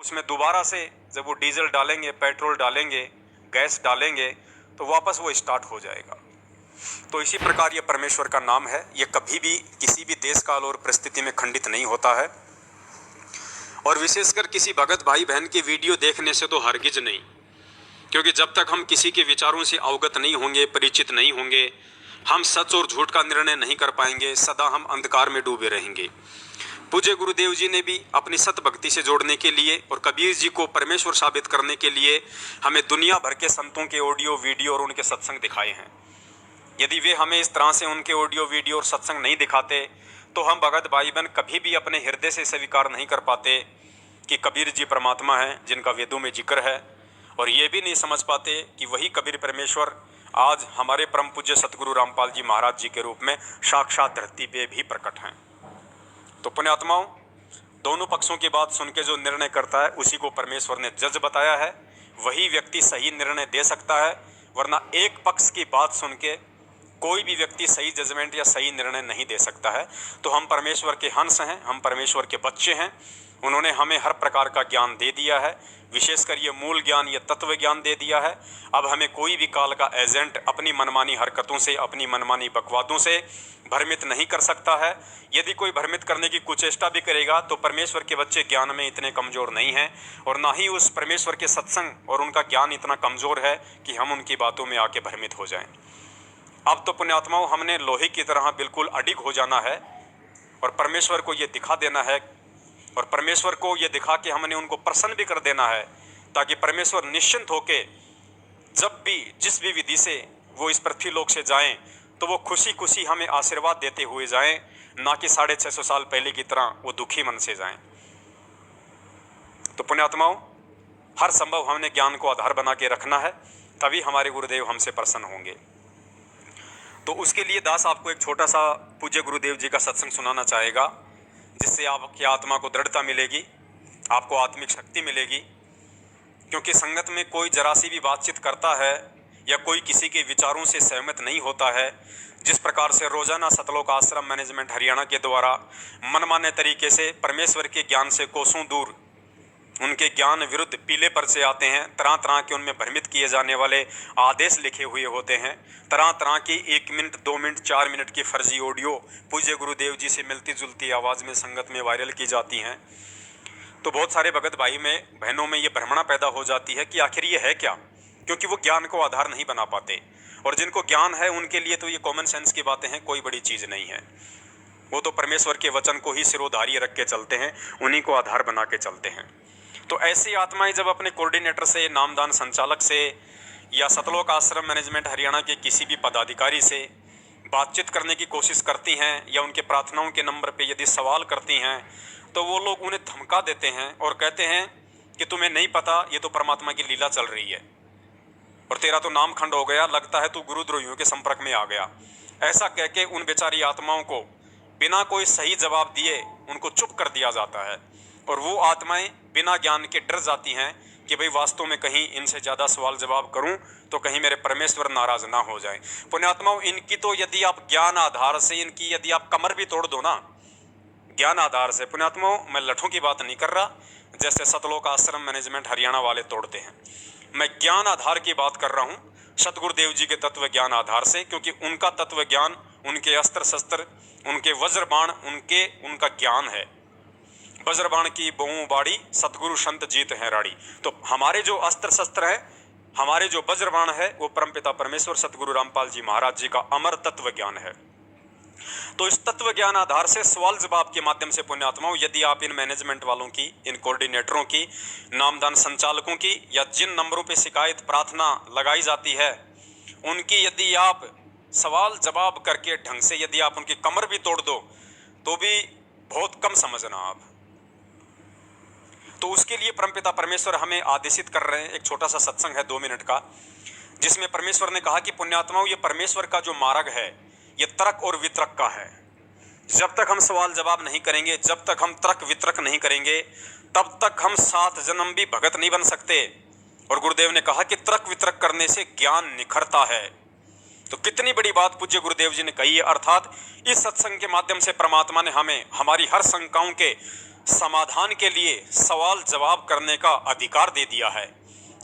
उसमें दोबारा से जब वो डीजल डालेंगे, पेट्रोल डालेंगे, गैस डालेंगे, तो वापस वो स्टार्ट हो जाएगा। तो इसी प्रकार ये परमेश्वर का नाम है, ये कभी भी किसी भी देश काल और परिस्थिति में खंडित नहीं होता है। और विशेषकर किसी भगत भाई बहन की वीडियो देखने से तो हरगिज नहीं, क्योंकि जब तक हम किसी के विचारों से अवगत नहीं होंगे, परिचित नहीं होंगे, हम सच और झूठ का निर्णय नहीं कर पाएंगे, सदा हम अंधकार में डूबे रहेंगे। पूज्य गुरुदेव जी ने भी अपनी सत भक्ति से जोड़ने के लिए और कबीर जी को परमेश्वर साबित करने के लिए हमें दुनिया भर के संतों के ऑडियो वीडियो और उनके सत्संग दिखाए हैं। यदि वे हमें इस तरह से उनके ऑडियो वीडियो और सत्संग नहीं दिखाते तो हम भगत भाई बहन कभी भी अपने हृदय से स्वीकार नहीं कर पाते कि कबीर जी परमात्मा हैं जिनका वेदों में जिक्र है, और ये भी नहीं समझ पाते कि वही कबीर परमेश्वर आज हमारे परम पूज्य सतगुरु रामपाल जी महाराज जी के रूप में साक्षात धरती पे भी प्रकट हैं। तो पुण्यात्माओं, दोनों पक्षों की बात सुन के जो निर्णय करता है उसी को परमेश्वर ने जज बताया है, वही व्यक्ति सही निर्णय दे सकता है, वरना एक पक्ष की बात सुन के कोई भी व्यक्ति सही जजमेंट या सही निर्णय नहीं दे सकता है। तो हम परमेश्वर के हंस हैं, हम परमेश्वर के बच्चे हैं। उन्होंने हमें हर प्रकार का ज्ञान दे दिया है, विशेषकर ये मूल ज्ञान, ये तत्व ज्ञान दे दिया है। अब हमें कोई भी काल का एजेंट अपनी मनमानी हरकतों से, अपनी मनमानी बकवादों से भ्रमित नहीं कर सकता है। यदि कोई भ्रमित करने की कुचेष्टा भी करेगा तो परमेश्वर के बच्चे ज्ञान में इतने कमज़ोर नहीं हैं, और ना ही उस परमेश्वर के सत्संग और उनका ज्ञान इतना कमज़ोर है कि हम उनकी बातों में आके भ्रमित हो जाएं। अब तो पुण्यात्माओं, हमने लोहे की तरह बिल्कुल अडिग हो जाना है और परमेश्वर को ये दिखा देना है, और परमेश्वर को ये दिखा के हमने उनको प्रसन्न भी कर देना है, ताकि परमेश्वर निश्चिंत होके जब भी जिस भी विधि से वो इस पृथ्वी लोक से जाएं तो वो खुशी खुशी हमें आशीर्वाद देते हुए जाएं, ना कि 650 साल पहले की तरह वो दुखी मन से जाएं। तो पुण्यात्माओं, हर संभव हमने ज्ञान को आधार बना के रखना है, तभी हमारे गुरुदेव हमसे प्रसन्न होंगे। तो उसके लिए दास आपको एक छोटा सा पूज्य गुरुदेव जी का सत्संग सुनाना चाहेगा, जिससे आपकी आत्मा को दृढ़ता मिलेगी, आपको आत्मिक शक्ति मिलेगी। क्योंकि संगत में कोई जरा सी भी बातचीत करता है या कोई किसी के विचारों से सहमत नहीं होता है, जिस प्रकार से रोजाना सतलोक आश्रम मैनेजमेंट हरियाणा के द्वारा मनमाने तरीके से परमेश्वर के ज्ञान से कोसों दूर उनके ज्ञान विरुद्ध पीले पर्चे आते हैं, तरह तरह के उनमें भ्रमित किए जाने वाले आदेश लिखे हुए होते हैं, तरह तरह की 1 मिनट 2 मिनट 4 मिनट की फर्जी ऑडियो पूज्य गुरुदेव जी से मिलती जुलती आवाज़ में संगत में वायरल की जाती हैं। तो बहुत सारे भगत भाई में बहनों में ये भ्रमणा पैदा हो जाती है कि आखिर ये है क्या, क्योंकि वो ज्ञान को आधार नहीं बना पाते। और जिनको ज्ञान है उनके लिए तो ये कॉमन सेंस की बातें हैं, कोई बड़ी चीज़ नहीं है। वो तो परमेश्वर के वचन को ही सिरोधार्य रख के चलते हैं, उन्हीं को आधार बना के चलते हैं। तो ऐसी आत्माएं जब अपने कोऑर्डिनेटर से, नामदान संचालक से या सतलोक आश्रम मैनेजमेंट हरियाणा के किसी भी पदाधिकारी से बातचीत करने की कोशिश करती हैं या उनके प्रार्थनाओं के नंबर पे यदि सवाल करती हैं, तो वो लोग उन्हें धमका देते हैं और कहते हैं कि तुम्हें नहीं पता, ये तो परमात्मा की लीला चल रही है और तेरा तो नाम खंड हो गया, लगता है तू गुरुद्रोहियों के संपर्क में आ गया। ऐसा कह के उन बेचारी आत्माओं को बिना कोई सही जवाब दिए उनको चुप कर दिया जाता है, और वो आत्माएं बिना ज्ञान के डर जाती हैं कि भाई वास्तव में कहीं इनसे ज़्यादा सवाल जवाब करूं तो कहीं मेरे परमेश्वर नाराज ना हो जाए। पुण्यात्माओं, इनकी तो यदि आप ज्ञान आधार से, इनकी यदि आप कमर भी तोड़ दो ना ज्ञान आधार से, पुण्यात्माओं मैं लठों की बात नहीं कर रहा जैसे सतलोक आश्रम मैनेजमेंट हरियाणा वाले तोड़ते हैं, मैं ज्ञान आधार की बात कर रहा हूँ, सतगुरुदेव जी के तत्व ज्ञान आधार से, क्योंकि उनका तत्व ज्ञान, उनके अस्त्र शस्त्र, उनके वज्रबाण, उनका ज्ञान है। वज्रबाण की बहु बाड़ी सतगुरु संत जीत है राड़ी। तो हमारे जो अस्त्र शस्त्र है, हमारे जो वज्रबाण है, वो परमपिता परमेश्वर सतगुरु रामपाल जी महाराज जी का अमर तत्व ज्ञान है। तो इस तत्व ज्ञान आधार से सवाल जवाब के माध्यम से पुण्यात्माओं, यदि आप इन मैनेजमेंट वालों की, इन कोऑर्डिनेटरों की, नामदान संचालकों की, या जिन नंबरों पे शिकायत प्रार्थना लगाई जाती है उनकी यदि आप सवाल जवाब करके ढंग से यदि आप उनकी कमर भी तोड़ दो तो भी बहुत कम समझना आप। तो उसके लिए परमपिता परमेश्वर हमें आदेशित कर रहे हैं। एक छोटा सा सत्संग है 2 मिनट का, जिसमें परमेश्वर ने कहा कि पुण्यात्माओं, ये परमेश्वर का जो मार्ग है ये तर्क और वितर्क का है। जब तक हम सवाल जवाब नहीं करेंगे, जब तक हम तर्क वितर्क नहीं करेंगे, तब तक हम 7 जन्म भी भगत नहीं बन सकते। और गुरुदेव ने कहा कि तर्क वितर्क करने से ज्ञान निखरता है। तो कितनी बड़ी बात पूज्य गुरुदेव जी ने कही है। अर्थात इस सत्संग के माध्यम से परमात्मा ने हमें हमारी हर शंकाओं के समाधान के लिए सवाल जवाब करने का अधिकार दे दिया है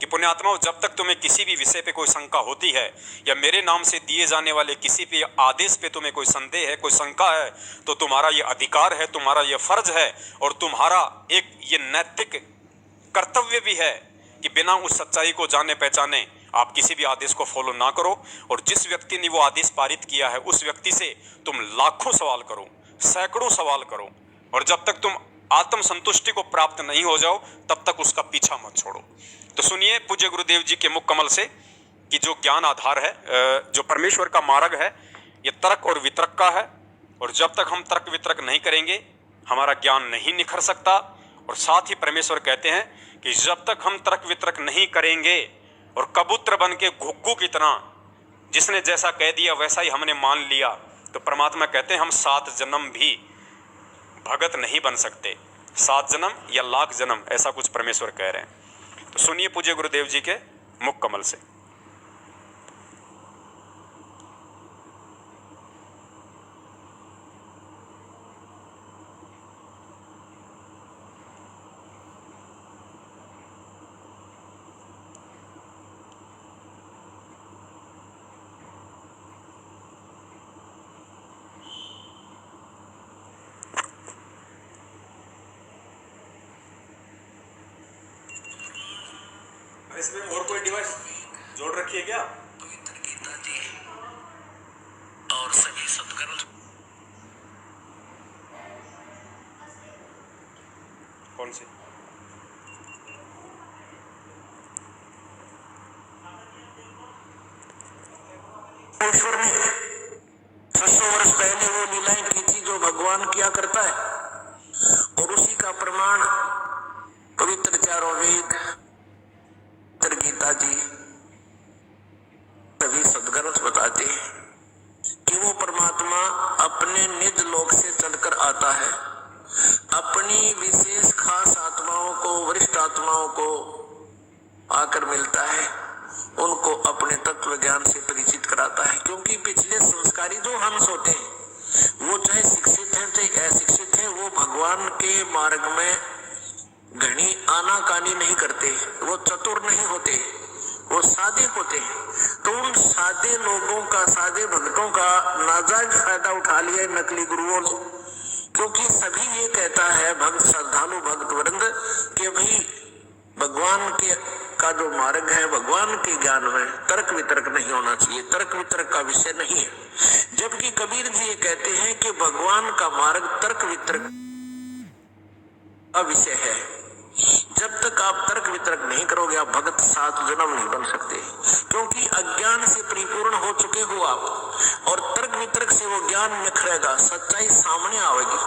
कि पुण्यात्माओं, जब तक तुम्हें किसी भी विषय पे कोई शंका होती है या मेरे नाम से दिए जाने वाले किसी भी आदेश पे तुम्हें कोई संदेह है, कोई शंका है, तो तुम्हारा ये अधिकार है, तुम्हारा ये फर्ज है और तुम्हारा एक ये नैतिक कर्तव्य भी है कि बिना उस सच्चाई को जाने पहचाने आप किसी भी आदेश को फॉलो ना करो। और जिस व्यक्ति ने वो आदेश पारित किया है उस व्यक्ति से तुम लाखों सवाल करो, सैकड़ों सवाल करो, और जब तक तुम आत्म संतुष्टि को प्राप्त नहीं हो जाओ तब तक उसका पीछा मत छोड़ो। तो सुनिए पूज्य गुरुदेव जी के मुख कमल से कि जो ज्ञान आधार है, जो परमेश्वर का मार्ग है, ये तर्क और वितर्क का है, और जब तक हम तर्क वितर्क नहीं करेंगे हमारा ज्ञान नहीं निखर सकता। और साथ ही परमेश्वर कहते हैं कि जब तक हम तर्क वितर्क नहीं करेंगे और कबूतर बन के घुग्गू की तरह जिसने जैसा कह दिया वैसा ही हमने मान लिया, तो परमात्मा कहते हैं हम 7 जन्म भी भगत नहीं बन सकते। 7 जन्म या लाख जन्म, ऐसा कुछ परमेश्वर कह रहे हैं। तो सुनिए पूज्य गुरुदेव जी के मुख कमल से। इसमें और कोई डिवाइस जोड़ रखी है क्या? पवित्र गीता जी और सभी सदगुरु। कौन सी? ईश्वर ने 600 वर्ष पहले वो लीलाएं की थी जो भगवान किया करता है, और उसी का प्रमाण पवित्र चारों वेद, गीता जी, सभी सदगुरु बताते हैं कि वो परमात्मा अपने निज लोक से चलकर आता है, अपनी विशेष खास आत्माओं को, वरिष्ठ आत्माओं को आकर मिलता है, उनको अपने तत्व ज्ञान से परिचित कराता है। क्योंकि पिछले संस्कारी जो हंस होते हैं वो चाहे शिक्षित हैं चाहे अशिक्षित हैं, वो भगवान के मार्ग में घनी आनाकानी नहीं करते, वो चतुर नहीं होते, वो सादे होते हैं। तो उन सादे लोगों का, सादे भक्तों का नाजायज फायदा उठा लिया नकली गुरुओं ने। क्योंकि सभी ये कहता है भक्त, श्रद्धालु भक्त वृंद, कि भाई भगवान के का जो मार्ग है, भगवान के ज्ञान में तर्क वितर्क नहीं होना चाहिए, तर्क वितर्क का विषय नहीं है। जबकि कबीर जी ये कहते हैं कि भगवान का मार्ग तर्क वितर्क का विषय है। जब तक आप तर्क वितर्क नहीं करोगे आप भगत 7 जन्म नहीं बन सकते, क्योंकि अज्ञान से परिपूर्ण हो चुके हो आप, और तर्क वितर्क से वो ज्ञान निखरेगा, सच्चाई सामने आएगी।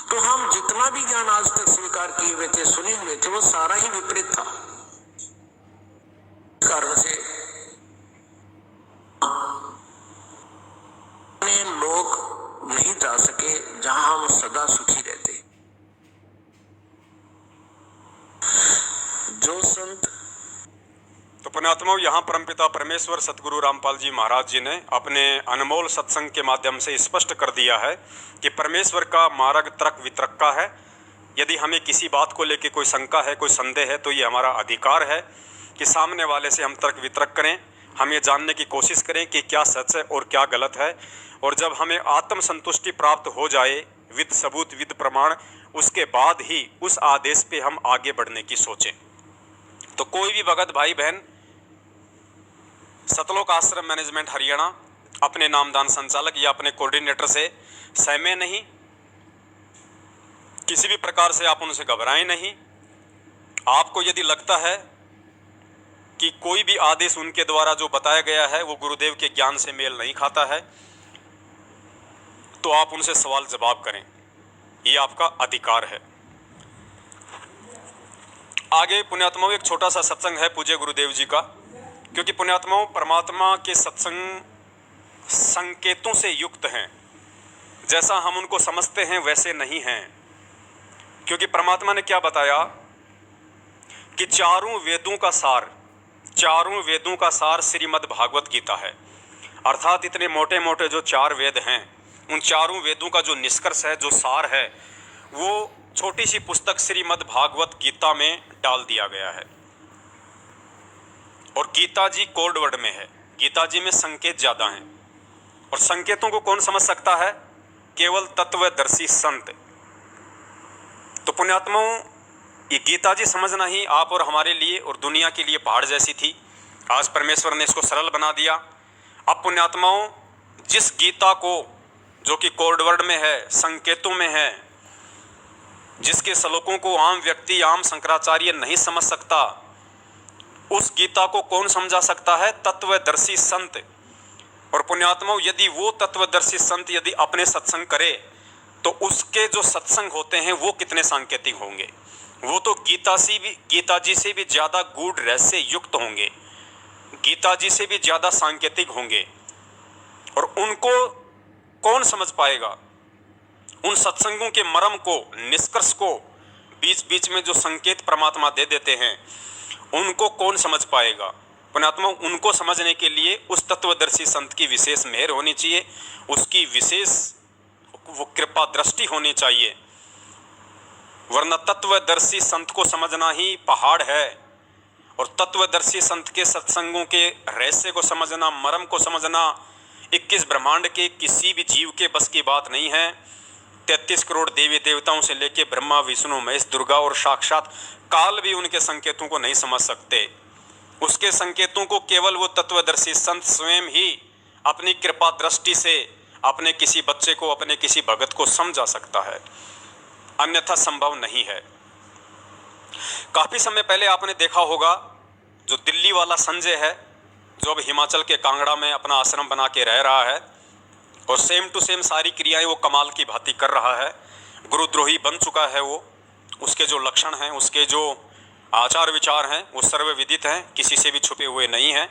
तो हम जितना भी ज्ञान आज तक स्वीकार किए हुए थे, सुने हुए थे, वो सारा ही विपरीत था। इस कारण से लोग नहीं जा सके जहां हम सदा सुखी रहते। जो संत। तो पुण्यात्माओं, यहाँ परमपिता परमेश्वर सतगुरु रामपाल जी महाराज जी ने अपने अनमोल सत्संग के माध्यम से स्पष्ट कर दिया है कि परमेश्वर का मार्ग तर्क वितर्क का है। यदि हमें किसी बात को लेकर कोई शंका है, कोई संदेह है, तो ये हमारा अधिकार है कि सामने वाले से हम तर्क वितर्क करें, हम ये जानने की कोशिश करें कि क्या सच है और क्या गलत है। और जब हमें आत्म संतुष्टि प्राप्त हो जाए विद सबूत विद प्रमाण, उसके बाद ही उस आदेश पे हम आगे बढ़ने की सोचें। तो कोई भी भगत भाई बहन सतलोक आश्रम मैनेजमेंट हरियाणा अपने नामदान संचालक या अपने कोऑर्डिनेटर से सहमे नहीं, किसी भी प्रकार से आप उनसे घबराएं नहीं। आपको यदि लगता है कि कोई भी आदेश उनके द्वारा जो बताया गया है वो गुरुदेव के ज्ञान से मेल नहीं खाता है, तो आप उनसे सवाल जवाब करें, ये आपका अधिकार है। आगे पुण्यात्माओं एक छोटा सा सत्संग है पूज्य गुरुदेव जी का, क्योंकि पुण्यात्माओं परमात्मा के सत्संग संकेतों से युक्त हैं, जैसा हम उनको समझते हैं वैसे नहीं हैं। क्योंकि परमात्मा ने क्या बताया कि चारों वेदों का सार श्रीमद् भागवत गीता है। अर्थात इतने मोटे मोटे जो 4 वेद हैं, उन चारों वेदों का जो निष्कर्ष है, जो सार है, वो छोटी सी पुस्तक श्रीमद् भागवत गीता में डाल दिया गया है। और गीता जी कोड वर्ड में है, गीता जी में संकेत ज्यादा हैं और संकेतों को कौन समझ सकता है? केवल तत्वदर्शी संत। तो पुण्यात्माओं, ये गीता जी समझना ही आप और हमारे लिए और दुनिया के लिए पहाड़ जैसी थी। आज परमेश्वर ने इसको सरल बना दिया। अब पुण्यात्माओं, जिस गीता को जो कि कोड वर्ड में है, संकेतों में है, जिसके श्लोकों को आम व्यक्ति, आम शंकराचार्य नहीं समझ सकता, उस गीता को कौन समझा सकता है? तत्वदर्शी संत। और पुण्यात्माओं, यदि वो तत्वदर्शी संत यदि अपने सत्संग करे तो उसके जो सत्संग होते हैं वो कितने सांकेतिक होंगे। वो तो गीता जी से भी ज्यादा गूढ़ रहस्य युक्त होंगे, गीता जी से भी ज्यादा सांकेतिक होंगे। और उनको कौन समझ पाएगा? उन सत्संगों के मर्म को, निष्कर्ष को बीच बीच में जो संकेत परमात्मा दे देते हैं, उनको कौन समझ पाएगा? पुण्यात्मा, उनको समझने के लिए उस तत्वदर्शी संत की विशेष मेहर होनी चाहिए, उसकी विशेष वो कृपा दृष्टि होनी चाहिए। वरना तत्वदर्शी संत को समझना ही पहाड़ है। और तत्वदर्शी संत के सत्संगों के रहस्य को समझना, मर्म को समझना 21 ब्रह्मांड के किसी भी जीव के बस की बात नहीं है। 33 करोड़ देवी देवताओं से लेके ब्रह्मा, विष्णु, महेश, दुर्गा और साक्षात काल भी उनके संकेतों को नहीं समझ सकते। उसके संकेतों को केवल वो तत्वदर्शी संत स्वयं ही अपनी कृपा दृष्टि से अपने किसी बच्चे को, अपने किसी भगत को समझा सकता है, अन्यथा संभव नहीं है। काफी समय पहले आपने देखा होगा, जो दिल्ली वाला संजय है, जो अब हिमाचल के कांगड़ा में अपना आश्रम बना के रह रहा है और सेम टू सेम सारी क्रियाएं वो कमाल की भांति कर रहा है, गुरुद्रोही बन चुका है वो। उसके जो लक्षण हैं, उसके जो आचार विचार हैं, वो सर्वविदित हैं, किसी से भी छुपे हुए नहीं हैं।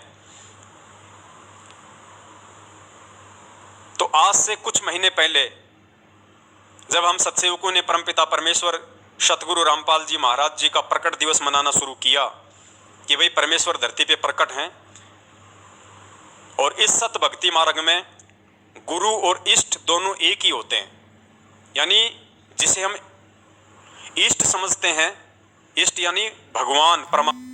तो आज से कुछ महीने पहले जब हम सत्सेवकों ने परमपिता परमेश्वर सतगुरु रामपाल जी महाराज जी का प्रकट दिवस मनाना शुरू किया कि भाई परमेश्वर धरती पे प्रकट हैं, और इस सत भक्ति मार्ग में गुरु और इष्ट दोनों एक ही होते हैं। यानी जिसे हम इष्ट समझते हैं, इष्ट यानी भगवान, परमात्मा,